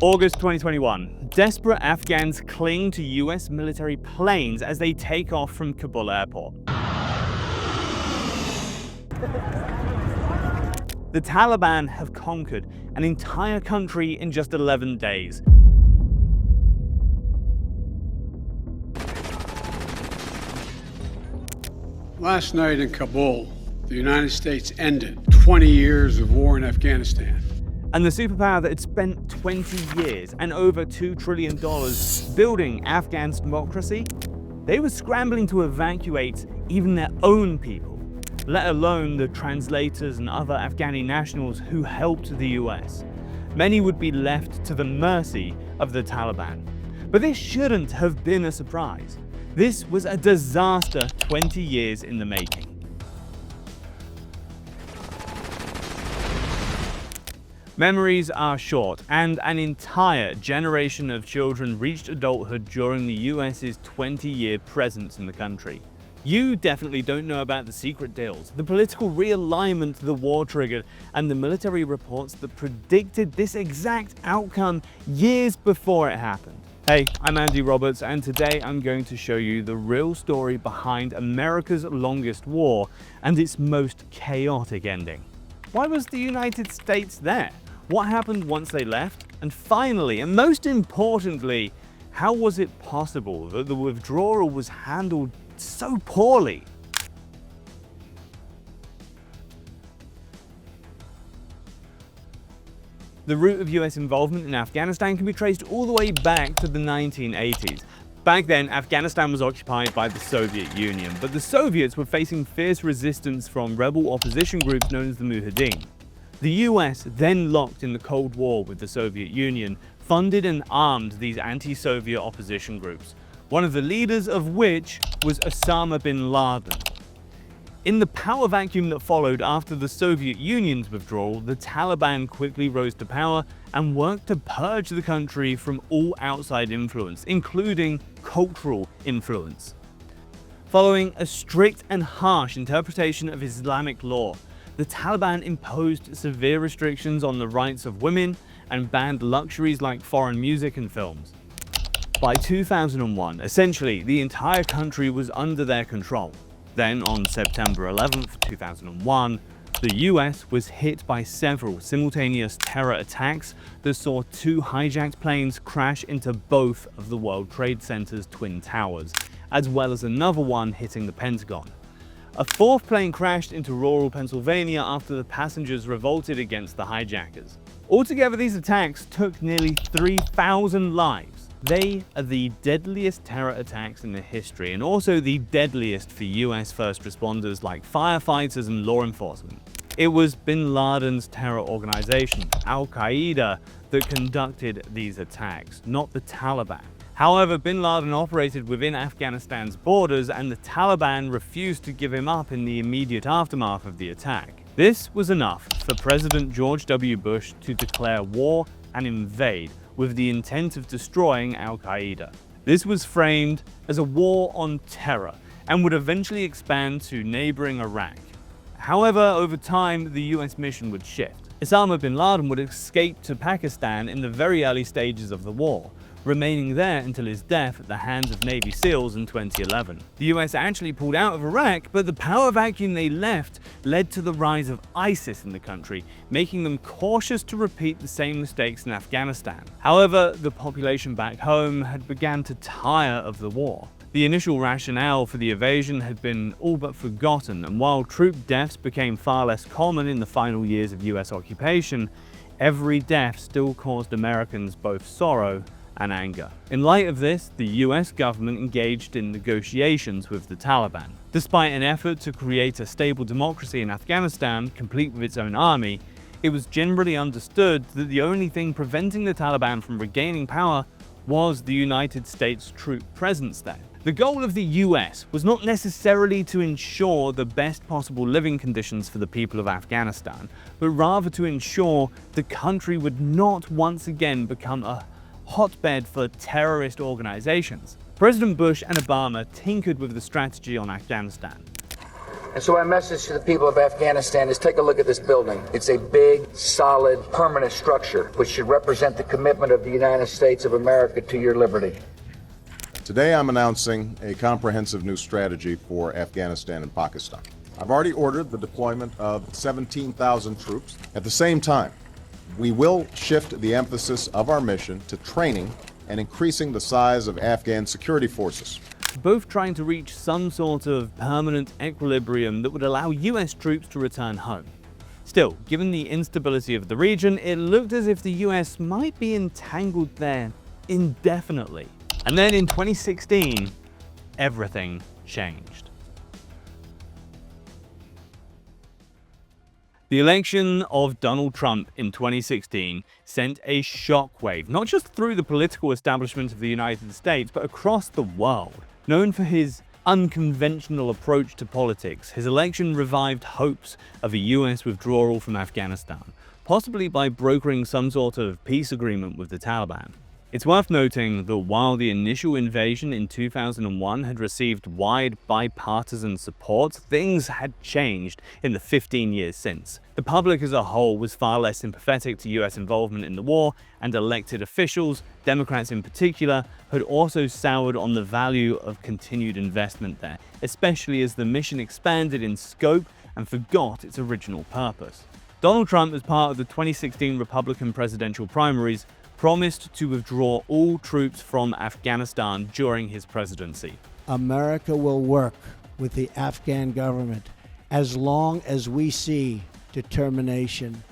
August 2021. Desperate Afghans cling to US military planes as they take off from Kabul airport. The Taliban have conquered an entire country in just 11 days. Last night in Kabul, the United States ended 20 years of war in Afghanistan. And the superpower that had spent 20 years and over $2 trillion building Afghan's democracy, they were scrambling to evacuate even their own people, let alone the translators and other Afghani nationals who helped the US. Many would be left to the mercy of the Taliban. But this shouldn't have been a surprise. This was a disaster 20 years in the making. Memories are short, and an entire generation of children reached adulthood during the US's 20-year presence in the country. You definitely don't know about the secret deals, the political realignment the war triggered, and the military reports that predicted this exact outcome years before it happened. Hey, I'm Andy Roberts, and today I'm going to show you the real story behind America's longest war and its most chaotic ending. Why was the United States there? What happened once they left? And finally, and most importantly, how was it possible that the withdrawal was handled so poorly? The root of US involvement in Afghanistan can be traced all the way back to the 1980s. Back then, Afghanistan was occupied by the Soviet Union, but the Soviets were facing fierce resistance from rebel opposition groups known as the Mujahideen. The US then locked in the Cold War with the Soviet Union, funded and armed these anti-Soviet opposition groups, one of the leaders of which was Osama bin Laden. In the power vacuum that followed after the Soviet Union's withdrawal, the Taliban quickly rose to power and worked to purge the country from all outside influence, including cultural influence. Following a strict and harsh interpretation of Islamic law, the Taliban imposed severe restrictions on the rights of women and banned luxuries like foreign music and films. By 2001, essentially, the entire country was under their control. Then, on September 11, 2001, the US was hit by several simultaneous terror attacks that saw two hijacked planes crash into both of the World Trade Center's twin towers, as well as another one hitting the Pentagon. A fourth plane crashed into rural Pennsylvania after the passengers revolted against the hijackers. Altogether, these attacks took nearly 3,000 lives. They are the deadliest terror attacks in the history, and also the deadliest for US first responders like firefighters and law enforcement. It was bin Laden's terror organization, Al-Qaeda, that conducted these attacks, not the Taliban. However, bin Laden operated within Afghanistan's borders, and the Taliban refused to give him up in the immediate aftermath of the attack. This was enough for President George W. Bush to declare war and invade with the intent of destroying Al-Qaeda. This was framed as a war on terror and would eventually expand to neighboring Iraq. However, over time, the US mission would shift. Osama bin Laden would escape to Pakistan in the very early stages of the war, remaining there until his death at the hands of Navy SEALs in 2011. The US actually pulled out of Iraq, but the power vacuum they left led to the rise of ISIS in the country, making them cautious to repeat the same mistakes in Afghanistan. However, the population back home had begun to tire of the war. The initial rationale for the invasion had been all but forgotten, and while troop deaths became far less common in the final years of US occupation, every death still caused Americans both sorrow and anger. In light of this, the US government engaged in negotiations with the Taliban. Despite an effort to create a stable democracy in Afghanistan, complete with its own army, it was generally understood that the only thing preventing the Taliban from regaining power was the United States troop presence there. The goal of the US was not necessarily to ensure the best possible living conditions for the people of Afghanistan, but rather to ensure the country would not once again become a hotbed for terrorist organizations. President Bush and Obama tinkered with the strategy on Afghanistan. And so my message to the people of Afghanistan is take a look at this building. It's a big, solid, permanent structure which should represent the commitment of the United States of America to your liberty. Today I'm announcing a comprehensive new strategy for Afghanistan and Pakistan. I've already ordered the deployment of 17,000 troops. At the same time, we will shift the emphasis of our mission to training and increasing the size of Afghan security forces. Both trying to reach some sort of permanent equilibrium that would allow US troops to return home. Still, given the instability of the region, it looked as if the US might be entangled there indefinitely. And then in 2016, everything changed. The election of Donald Trump in 2016 sent a shockwave, not just through the political establishment of the United States, but across the world. Known for his unconventional approach to politics, his election revived hopes of a US withdrawal from Afghanistan, possibly by brokering some sort of peace agreement with the Taliban. It's worth noting that while the initial invasion in 2001 had received wide bipartisan support, things had changed in the 15 years since. The public as a whole was far less sympathetic to US involvement in the war, and elected officials, Democrats in particular, had also soured on the value of continued investment there, especially as the mission expanded in scope and forgot its original purpose. Donald Trump, as part of the 2016 Republican presidential primaries, promised to withdraw all troops from Afghanistan during his presidency. America will work with the Afghan government as long as we see determination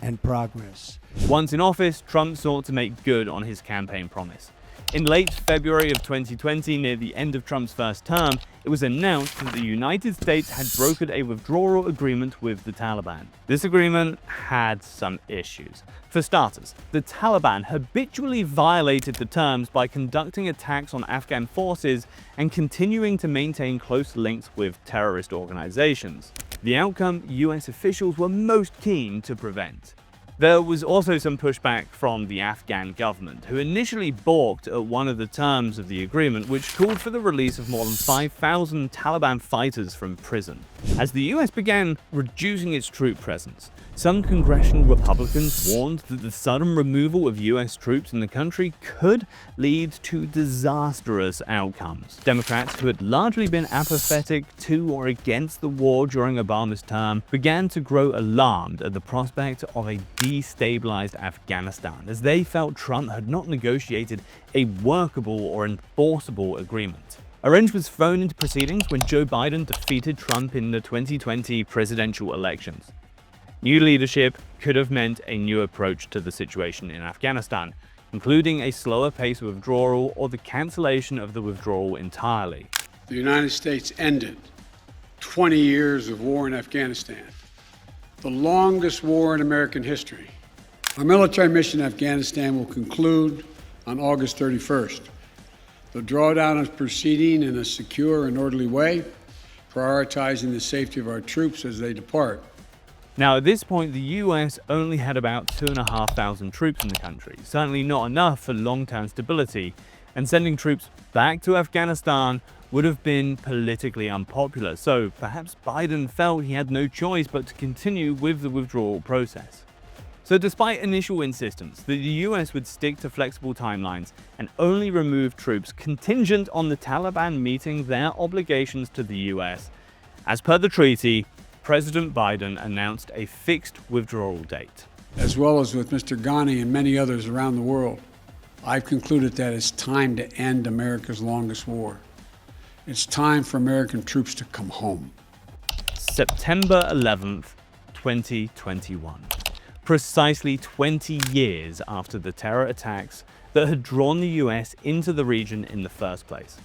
and progress. Once in office, Trump sought to make good on his campaign promise. In late February of 2020, near the end of Trump's first term, it was announced that the United States had brokered a withdrawal agreement with the Taliban. This agreement had some issues. For starters, the Taliban habitually violated the terms by conducting attacks on Afghan forces and continuing to maintain close links with terrorist organizations. The outcome US officials were most keen to prevent. There was also some pushback from the Afghan government, who initially balked at one of the terms of the agreement, which called for the release of more than 5,000 Taliban fighters from prison. As the US began reducing its troop presence, some congressional Republicans warned that the sudden removal of US troops in the country could lead to disastrous outcomes. Democrats, who had largely been apathetic to or against the war during Obama's term, began to grow alarmed at the prospect of a destabilized Afghanistan, as they felt Trump had not negotiated a workable or enforceable agreement. A wrench was thrown into proceedings when Joe Biden defeated Trump in the 2020 presidential elections. New leadership could have meant a new approach to the situation in Afghanistan, including a slower pace of withdrawal or the cancellation of the withdrawal entirely. The United States ended 20 years of war in Afghanistan, the longest war in American history. Our military mission in Afghanistan will conclude on August 31st. The drawdown is proceeding in a secure and orderly way, prioritizing the safety of our troops as they depart. Now, at this point, the US only had about 2,500 troops in the country, certainly not enough for long-term stability, and sending troops back to Afghanistan would have been politically unpopular, so perhaps Biden felt he had no choice but to continue with the withdrawal process. So despite initial insistence that the US would stick to flexible timelines and only remove troops contingent on the Taliban meeting their obligations to the US, as per the treaty, President Biden announced a fixed withdrawal date. As well as with Mr. Ghani and many others around the world, I've concluded that it's time to end America's longest war. It's time for American troops to come home. September 11th, 2021. Precisely 20 years after the terror attacks that had drawn the US into the region in the first place.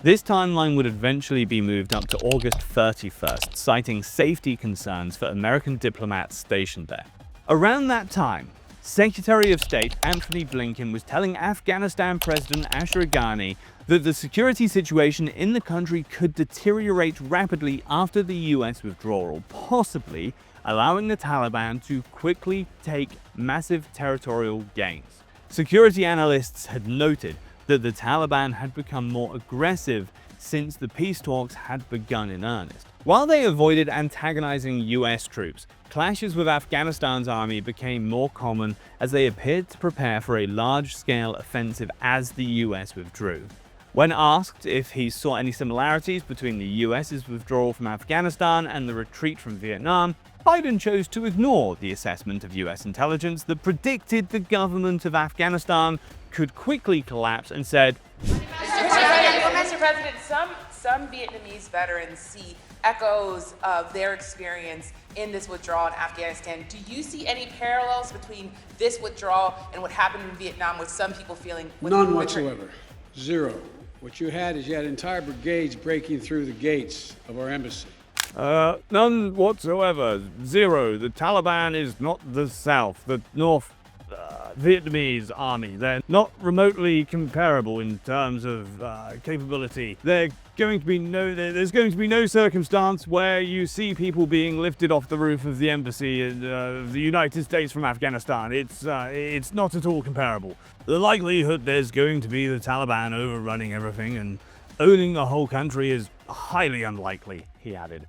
This timeline would eventually be moved up to August 31st, citing safety concerns for American diplomats stationed there. Around that time, Secretary of State Antony Blinken was telling Afghanistan President Ashraf Ghani that the security situation in the country could deteriorate rapidly after the US withdrawal, possibly allowing the Taliban to quickly take massive territorial gains. Security analysts had noted that the Taliban had become more aggressive since the peace talks had begun in earnest. While they avoided antagonizing US troops, clashes with Afghanistan's army became more common as they appeared to prepare for a large-scale offensive as the US withdrew. When asked if he saw any similarities between the US's withdrawal from Afghanistan and the retreat from Vietnam, Biden chose to ignore the assessment of US intelligence that predicted the government of Afghanistan could quickly collapse and said, Mr. President, some Vietnamese veterans see echoes of their experience in this withdrawal in Afghanistan. Do you see any parallels between this withdrawal and what happened in Vietnam with some people feeling? None whatsoever. Zero. What you had entire brigades breaking through the gates of our embassy. None whatsoever. Zero. The Taliban is not the South, the North Vietnamese army. They're not remotely comparable in terms of capability. There's going to be no circumstance where you see people being lifted off the roof of the embassy of the United States from Afghanistan. It's not at all comparable. The likelihood there's going to be the Taliban overrunning everything and owning the whole country is highly unlikely, he added.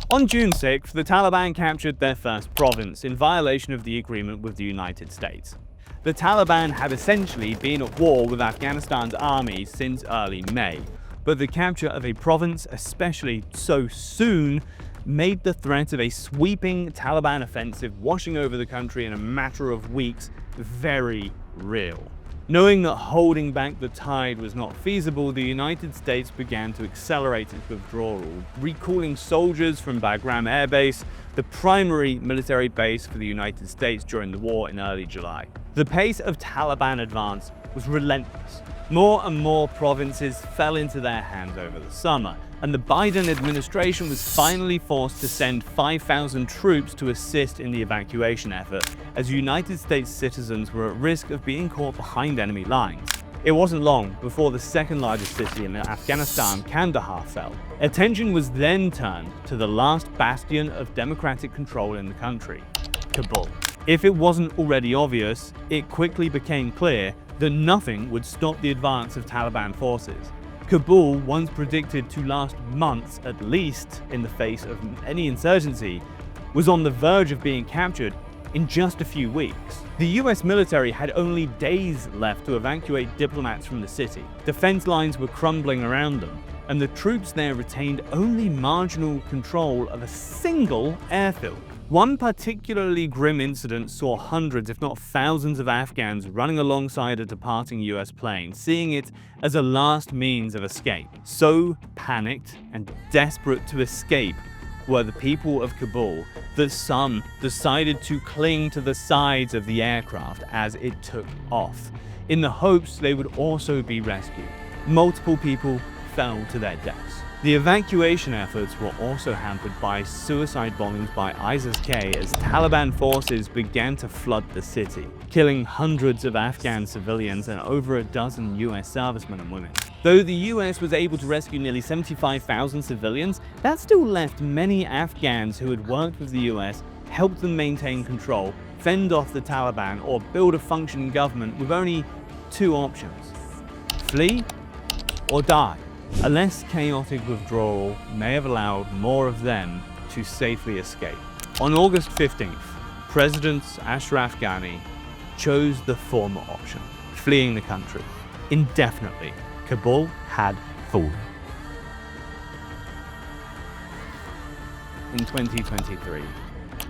On June 6th, the Taliban captured their first province in violation of the agreement with the United States. The Taliban had essentially been at war with Afghanistan's army since early May, but the capture of a province, especially so soon, made the threat of a sweeping Taliban offensive washing over the country in a matter of weeks very real. Knowing that holding back the tide was not feasible, the United States began to accelerate its withdrawal, recalling soldiers from Bagram Air Base, the primary military base for the United States during the war in early July. The pace of Taliban advance was relentless. More and more provinces fell into their hands over the summer, and the Biden administration was finally forced to send 5,000 troops to assist in the evacuation effort, as United States citizens were at risk of being caught behind enemy lines. It wasn't long before the second largest city in Afghanistan, Kandahar, fell. Attention was then turned to the last bastion of democratic control in the country, Kabul. If it wasn't already obvious, it quickly became clear that nothing would stop the advance of Taliban forces. Kabul, once predicted to last months at least in the face of any insurgency, was on the verge of being captured in just a few weeks. The US military had only days left to evacuate diplomats from the city. Defense lines were crumbling around them, and the troops there retained only marginal control of a single airfield. One particularly grim incident saw hundreds, if not thousands, of Afghans running alongside a departing US plane, seeing it as a last means of escape. So panicked and desperate to escape were the people of Kabul that some decided to cling to the sides of the aircraft as it took off, in the hopes they would also be rescued. Multiple people fell to their deaths. The evacuation efforts were also hampered by suicide bombings by ISIS-K as Taliban forces began to flood the city, killing hundreds of Afghan civilians and over a dozen US servicemen and women. Though the US was able to rescue nearly 75,000 civilians, that still left many Afghans who had worked with the US, helped them maintain control, fend off the Taliban, or build a functioning government with only two options: flee or die. A less chaotic withdrawal may have allowed more of them to safely escape. On August 15th, President Ashraf Ghani chose the former option, fleeing the country. Indefinitely, Kabul had fallen. In 2023,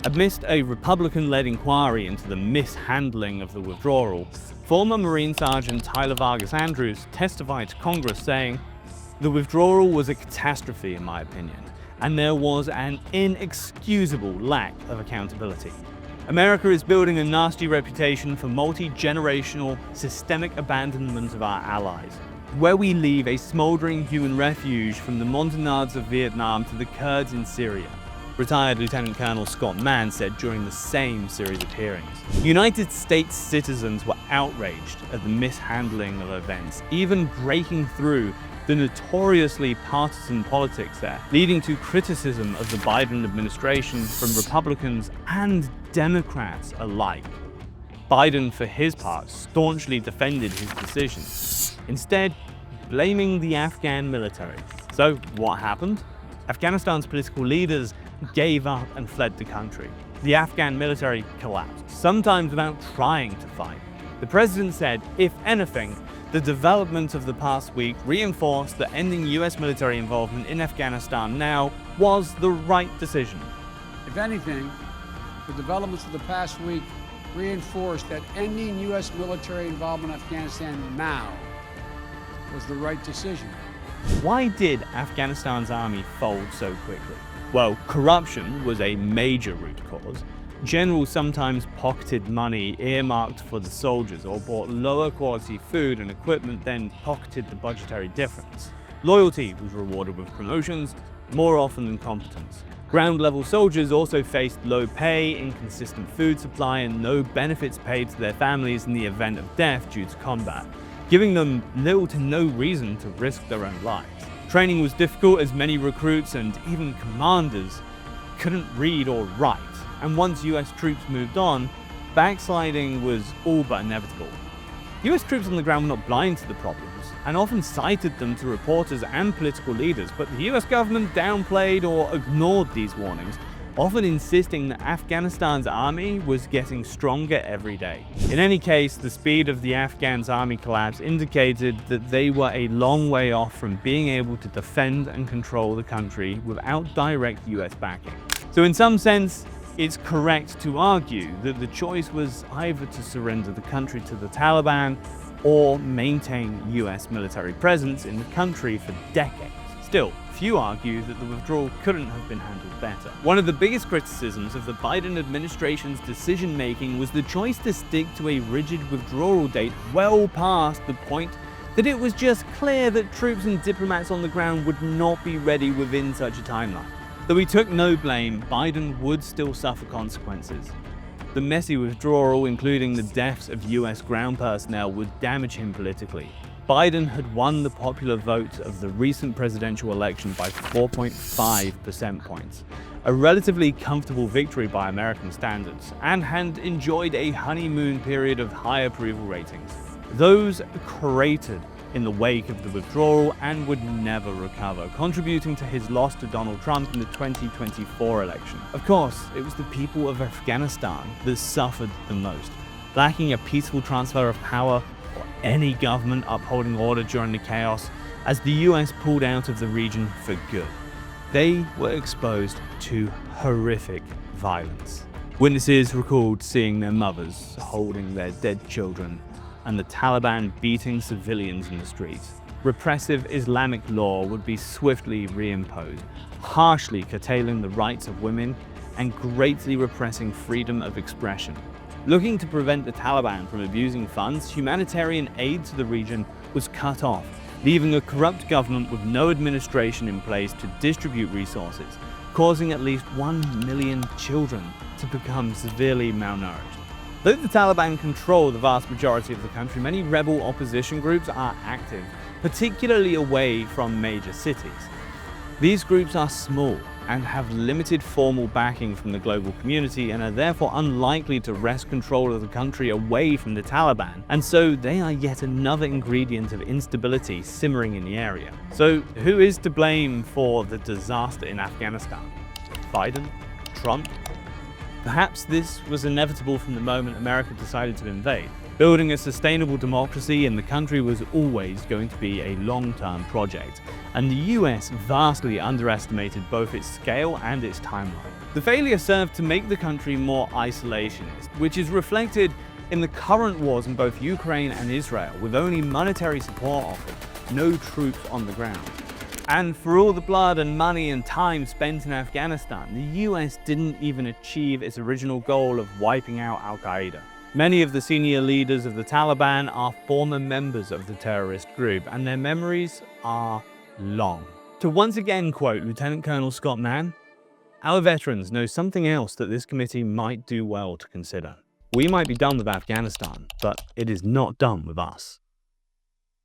amidst a Republican-led inquiry into the mishandling of the withdrawal, former Marine Sergeant Tyler Vargas Andrews testified to Congress saying, "The withdrawal was a catastrophe in my opinion, and there was an inexcusable lack of accountability. America is building a nasty reputation for multi-generational systemic abandonment of our allies, where we leave a smoldering human refuge from the Montagnards of Vietnam to the Kurds in Syria," retired Lieutenant Colonel Scott Mann said during the same series of hearings. United States citizens were outraged at the mishandling of events, even breaking through the notoriously partisan politics there, leading to criticism of the Biden administration from Republicans and Democrats alike. Biden, for his part, staunchly defended his decision. Instead, blaming the Afghan military. So what happened? Afghanistan's political leaders gave up and fled the country. The Afghan military collapsed, sometimes without trying to fight. The president said, if anything, the development of the past week reinforced that ending US military involvement in Afghanistan now was the right decision. If anything, the developments of the past week reinforced that ending U.S. military involvement in Afghanistan now was the right decision. Why did Afghanistan's army fold so quickly? Well, corruption was a major root cause. Generals sometimes pocketed money earmarked for the soldiers or bought lower quality food and equipment, then pocketed the budgetary difference. Loyalty was rewarded with promotions more often than competence. Ground-level soldiers also faced low pay, inconsistent food supply, and no benefits paid to their families in the event of death due to combat, giving them little to no reason to risk their own lives. Training was difficult as many recruits and even commanders couldn't read or write, and once US troops moved on, backsliding was all but inevitable. US troops on the ground were not blind to the problems, and often cited them to reporters and political leaders, but the US government downplayed or ignored these warnings, often insisting that Afghanistan's army was getting stronger every day. In any case, the speed of the Afghans' army collapse indicated that they were a long way off from being able to defend and control the country without direct US backing. So in some sense, it's correct to argue that the choice was either to surrender the country to the Taliban or maintain US military presence in the country for decades. Still, few argue that the withdrawal couldn't have been handled better. One of the biggest criticisms of the Biden administration's decision-making was the choice to stick to a rigid withdrawal date well past the point that it was just clear that troops and diplomats on the ground would not be ready within such a timeline. Though he took no blame, Biden would still suffer consequences. The messy withdrawal, including the deaths of US ground personnel, would damage him politically. Biden had won the popular vote of the recent presidential election by 4.5 percentage points, a relatively comfortable victory by American standards, and had enjoyed a honeymoon period of high approval ratings. Those cratered in the wake of the withdrawal and would never recover, contributing to his loss to Donald Trump in the 2024 election. Of course, it was the people of Afghanistan that suffered the most, lacking a peaceful transfer of power or any government upholding order during the chaos, as the US pulled out of the region for good. They were exposed to horrific violence. Witnesses recalled seeing their mothers holding their dead children and the Taliban beating civilians in the streets. Repressive Islamic law would be swiftly reimposed, harshly curtailing the rights of women and greatly repressing freedom of expression. Looking to prevent the Taliban from abusing funds, humanitarian aid to the region was cut off, leaving a corrupt government with no administration in place to distribute resources, causing at least 1 million children to become severely malnourished. Though the Taliban control the vast majority of the country, many rebel opposition groups are active, particularly away from major cities. These groups are small and have limited formal backing from the global community and are therefore unlikely to wrest control of the country away from the Taliban, and so they are yet another ingredient of instability simmering in the area. So who is to blame for the disaster in Afghanistan? Biden? Trump? Perhaps this was inevitable from the moment America decided to invade. Building a sustainable democracy in the country was always going to be a long-term project, and the US vastly underestimated both its scale and its timeline. The failure served to make the country more isolationist, which is reflected in the current wars in both Ukraine and Israel, with only monetary support offered, no troops on the ground. And for all the blood and money and time spent in Afghanistan, the US didn't even achieve its original goal of wiping out Al-Qaeda. Many of the senior leaders of the Taliban are former members of the terrorist group, and their memories are long. To once again quote Lieutenant Colonel Scott Mann, "Our veterans know something else that this committee might do well to consider. We might be done with Afghanistan, but it is not done with us."